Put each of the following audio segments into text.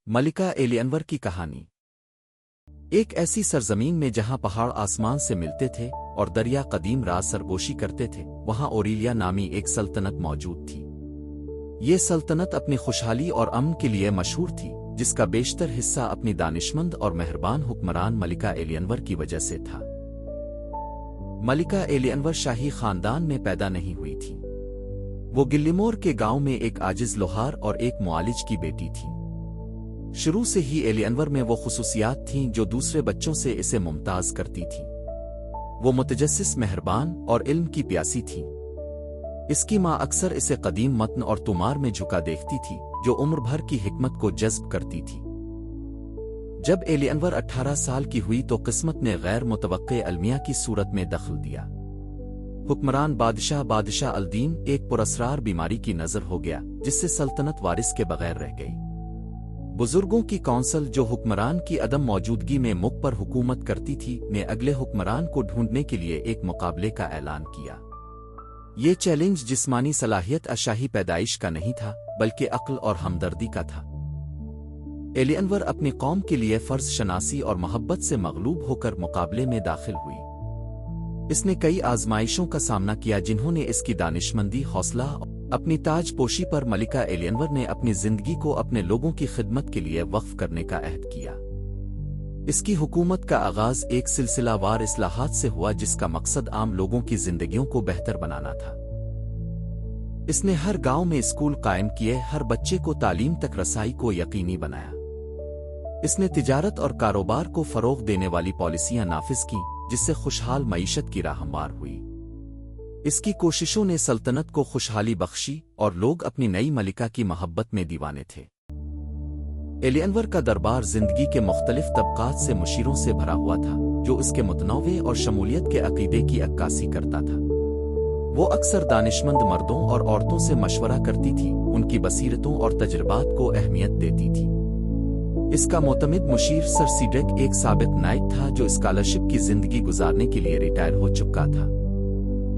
ملکہ ایلیانور کی کہانی۔ ایک ایسی سرزمین میں جہاں پہاڑ آسمان سے ملتے تھے اور دریا قدیم راز سرگوشی کرتے تھے، وہاں اوریلیا نامی ایک سلطنت موجود تھی۔ یہ سلطنت اپنی خوشحالی اور امن کے لیے مشہور تھی، جس کا بیشتر حصہ اپنی دانشمند اور مہربان حکمران ملکہ ایلیانور کی وجہ سے تھا۔ ملکہ ایلیانور شاہی خاندان میں پیدا نہیں ہوئی تھی۔ وہ گلیمور کے گاؤں میں ایک عاجز لوہار اور ایک معالج کی بیٹی تھی۔ شروع سے ہی ایلیانور میں وہ خصوصیات تھیں جو دوسرے بچوں سے اسے ممتاز کرتی تھیں۔ وہ متجسس، مہربان اور علم کی پیاسی تھی۔ اس کی ماں اکثر اسے قدیم متن اور طمار میں جھکا دیکھتی تھی، جو عمر بھر کی حکمت کو جذب کرتی تھی۔ جب ایلیانور 18 سال کی ہوئی تو قسمت نے غیر متوقع المیہ کی صورت میں دخل دیا۔ حکمران بادشاہ الدین ایک پراسرار بیماری کی نظر ہو گیا، جس سے سلطنت وارث کے بغیر رہ گئی۔ بزرگوں کی کونسل، جو حکمران کی عدم موجودگی میں ملک پر حکومت کرتی تھی، نے اگلے حکمران کو ڈھونڈنے کے لیے ایک مقابلے کا اعلان کیا۔ یہ چیلنج جسمانی صلاحیت شاہی پیدائش کا نہیں تھا، بلکہ عقل اور ہمدردی کا تھا۔ ایلیانور اپنی قوم کے لیے فرض شناسی اور محبت سے مغلوب ہو کر مقابلے میں داخل ہوئی۔ اس نے کئی آزمائشوں کا سامنا کیا، جنہوں نے اس کی دانشمندی، حوصلہ اپنی تاج پوشی پر ملکہ ایلیانور نے اپنی زندگی کو اپنے لوگوں کی خدمت کے لیے وقف کرنے کا عہد کیا۔ اس کی حکومت کا آغاز ایک سلسلہ وار اصلاحات سے ہوا، جس کا مقصد عام لوگوں کی زندگیوں کو بہتر بنانا تھا۔ اس نے ہر گاؤں میں اسکول قائم کیے، ہر بچے کو تعلیم تک رسائی کو یقینی بنایا۔ اس نے تجارت اور کاروبار کو فروغ دینے والی پالیسیاں نافذ کیں، جس سے خوشحال معیشت کی راہ ہموار ہوئی۔ اس کی کوششوں نے سلطنت کو خوشحالی بخشی اور لوگ اپنی نئی ملکہ کی محبت میں دیوانے تھے۔ ایلیانور کا دربار زندگی کے مختلف طبقات سے مشیروں سے بھرا ہوا تھا، جو اس کے متنوع اور شمولیت کے عقیدے کی عکاسی کرتا تھا۔ وہ اکثر دانشمند مردوں اور عورتوں سے مشورہ کرتی تھی، ان کی بصیرتوں اور تجربات کو اہمیت دیتی تھی۔ اس کا معتمد مشیر سر سیڈرک ایک سابق نائٹ تھا، جو اسکالرشپ کی زندگی گزارنے کے لیے ریٹائر ہو چکا تھا۔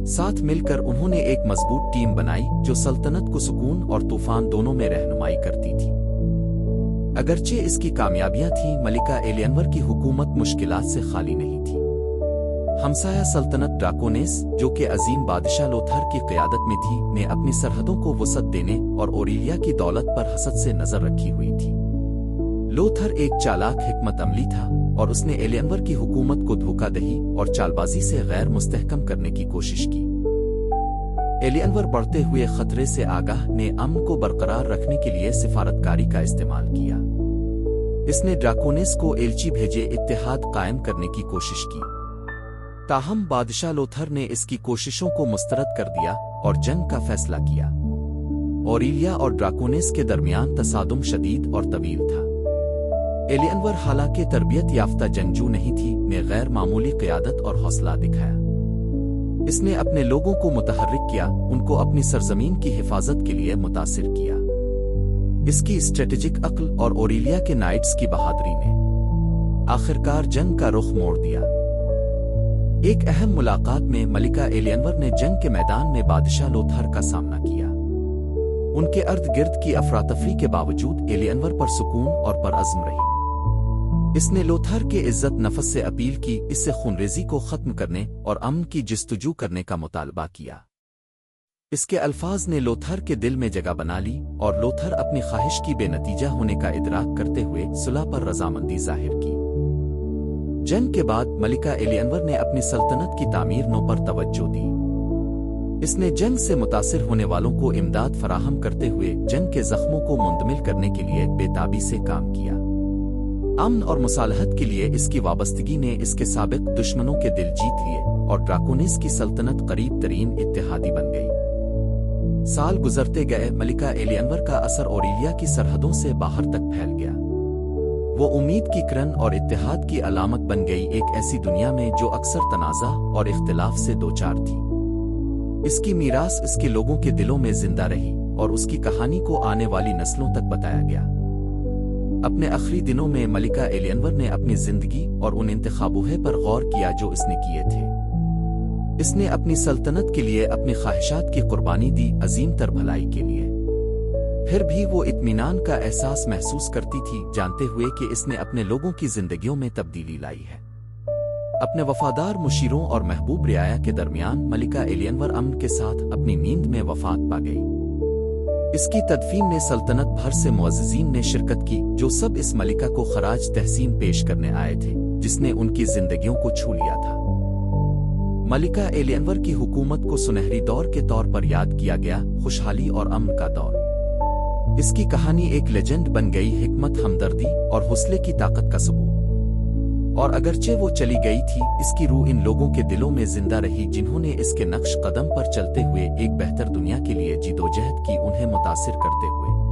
ساتھ مل کر انہوں نے ایک مضبوط ٹیم بنائی، جو سلطنت کو سکون اور طوفان دونوں میں رہنمائی کرتی تھی۔ اگرچہ اس کی کامیابیاں تھیں، ملکہ ایلیانور کی حکومت مشکلات سے خالی نہیں تھی۔ ہمسایہ سلطنت ڈراکونیس، جو کہ عظیم بادشاہ لوتھر کی قیادت میں تھی، نے اپنی سرحدوں کو وسعت دینے اور اوریلیا کی دولت پر حسد سے نظر رکھی ہوئی تھی۔ لوتھر ایک چالاک حکمت عملی تھا، اور اس نے ایلیانور کی حکومت کو دھوکہ دہی اور چالبازی سے غیر مستحکم کرنے کی کوشش کی۔ ایلیانور بڑھتے ہوئے خطرے سے آگاہ نے امن کو برقرار رکھنے کے لیے سفارتکاری کا استعمال کیا۔ اس نے ڈراکونیس کو ایلچی بھیجے، اتحاد قائم کرنے کی کوشش کی۔ تاہم بادشاہ لوتھر نے اس کی کوششوں کو مسترد کر دیا اور جنگ کا فیصلہ کیا۔ اوریلیا اور ڈراکونیس کے درمیان تصادم شدید اور طویل تھا۔ ایلیانور، حالانکہ تربیت یافتہ جنگجو نہیں تھی، نے غیر معمولی قیادت اور حوصلہ دکھایا۔ اس نے اپنے لوگوں کو متحرک کیا، ان کو اپنی سرزمین کی حفاظت کے لیے متاثر کیا۔ اس کی اسٹریٹجک عقل اور اوریلیا کے نائٹس کی بہادری نے آخرکار جنگ کا رخ موڑ دیا۔ ایک اہم ملاقات میں ملکہ ایلیانور نے جنگ کے میدان میں بادشاہ لوتھر کا سامنا کیا۔ ان کے ارد گرد کی افراتفری کے باوجود ایلیانور پر سکون اور پرعزم رہی۔ اس نے لوتھر کے عزت نفس سے اپیل کی، اس سے خونریزی کو ختم کرنے اور امن کی جستجو کرنے کا مطالبہ کیا۔ اس کے الفاظ نے لوتھر کے دل میں جگہ بنا لی، اور لوتھر اپنی خواہش کی بے نتیجہ ہونے کا ادراک کرتے ہوئے صلح پر رضامندی ظاہر کی۔ جنگ کے بعد ملکہ ایلیانور نے اپنی سلطنت کی تعمیر نو پر توجہ دی۔ اس نے جنگ سے متاثر ہونے والوں کو امداد فراہم کرتے ہوئے جنگ کے زخموں کو منتقل کرنے کے لیے بے تابی سے کام کیا۔ امن اور مصالحت کے لیے اس کی وابستگی نے اس کے سابق دشمنوں کے دل جیت لیے، اور ڈراکونیس کی سلطنت قریب ترین اتحادی بن گئی۔ سال گزرتے گئے، ملکہ ایلیانور کا اثر اوریلیا کی سرحدوں سے باہر تک پھیل گیا۔ وہ امید کی کرن اور اتحاد کی علامت بن گئی، ایک ایسی دنیا میں جو اکثر تنازع اور اختلاف سے دوچار تھی۔ اس کی میراث اس کے لوگوں کے دلوں میں زندہ رہی، اور اس کی کہانی کو آنے والی نسلوں تک بتایا گیا۔ اپنے آخری دنوں میں ملکہ ایلیانور نے اپنی زندگی اور ان انتخابوں پر غور کیا جو اس نے کیے تھے۔ اس نے اپنی سلطنت کے لیے اپنی خواہشات کی قربانی دی، عظیم تر بھلائی کے لیے۔ پھر بھی وہ اطمینان کا احساس محسوس کرتی تھی، جانتے ہوئے کہ اس نے اپنے لوگوں کی زندگیوں میں تبدیلی لائی ہے۔ اپنے وفادار مشیروں اور محبوب رعایا کے درمیان ملکہ ایلینور امن کے ساتھ اپنی نیند میں وفات پا گئی۔ اس کی تدفین میں سلطنت بھر سے معززین نے شرکت کی، جو سب اس ملکہ کو خراج تحسین پیش کرنے آئے تھے جس نے ان کی زندگیوں کو چھو لیا تھا۔ ملکہ ایلینور کی حکومت کو سنہری دور کے طور پر یاد کیا گیا، خوشحالی اور امن کا دور۔ اس کی کہانی ایک لیجنڈ بن گئی، حکمت، ہمدردی اور حوصلے کی طاقت کا ثبوت۔ اور اگرچہ وہ چلی گئی تھی، اس کی روح ان لوگوں کے دلوں میں زندہ رہی جنہوں نے اس کے نقش قدم پر چلتے ہوئے ایک بہتر دنیا کے لیے جدوجہد کی، انہیں متاثر کرتے ہوئے۔